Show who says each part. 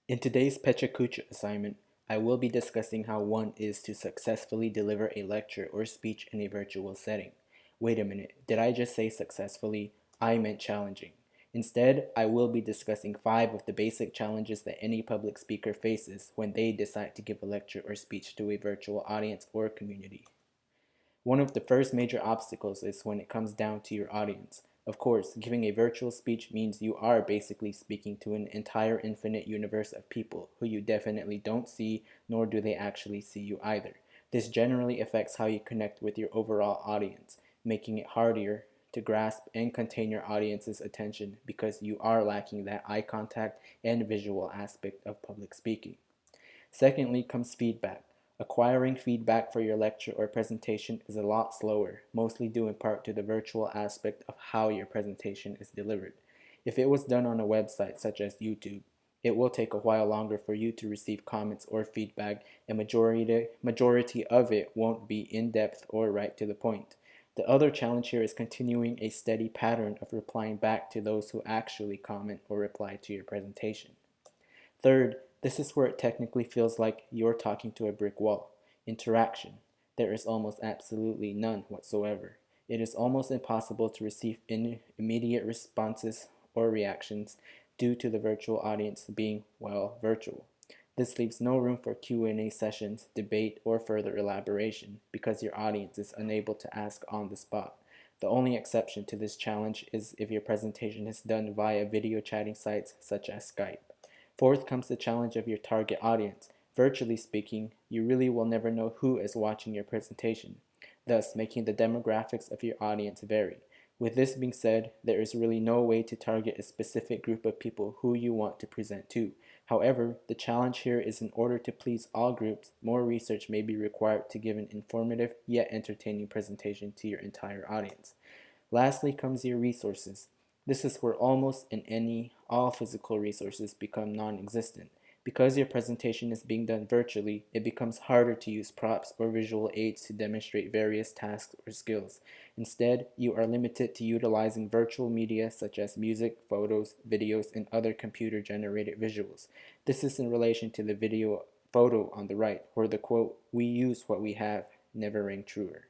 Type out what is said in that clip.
Speaker 1: In today's Pecha Kucha assignment, I will be discussing how one is to successfully deliver a lecture or speech in a virtual setting. Wait a minute, did I just say successfully? I meant challenging. Instead, I will be discussing 5 of the basic challenges that any public speaker faces when they decide to give a lecture or speech to a virtual audience or community. One of the first major obstacles is when it comes down to your audience. Of course, giving a virtual speech means you are basically speaking to an entire infinite universe of people who you definitely don't see, nor do they actually see you either. This generally affects how you connect with your overall audience, making it harder to grasp and contain your audience's attention because you are lacking that eye contact and visual aspect of public speaking. Secondly comes feedback. Acquiring feedback for your lecture or presentation is a lot slower, mostly due in part to the virtual aspect of how your presentation is delivered. If it was done on a website such as YouTube, it will take a while longer for you to receive comments or feedback, and majority of it won't be in-depth or right to the point. The other challenge here is continuing a steady pattern of replying back to those who actually comment or reply to your presentation. Third, this is where it technically feels like you're talking to a brick wall. Interaction. There is almost absolutely none whatsoever. It is almost impossible to receive immediate responses or reactions due to the virtual audience being, well, virtual. This leaves no room for Q&A sessions, debate, or further elaboration because your audience is unable to ask on the spot. The only exception to this challenge is if your presentation is done via video chatting sites such as Skype. Fourth comes the challenge of your target audience. Virtually speaking, you really will never know who is watching your presentation, thus making the demographics of your audience vary. With this being said, there is really no way to target a specific group of people who you want to present to. However, the challenge here is in order to please all groups, more research may be required to give an informative yet entertaining presentation to your entire audience. Lastly comes your resources. This is where almost all physical resources become non-existent. Because your presentation is being done virtually, it becomes harder to use props or visual aids to demonstrate various tasks or skills. Instead, you are limited to utilizing virtual media such as music, photos, videos, and other computer-generated visuals. This is in relation to the photo on the right, where the quote, "We use what we have," never rang truer.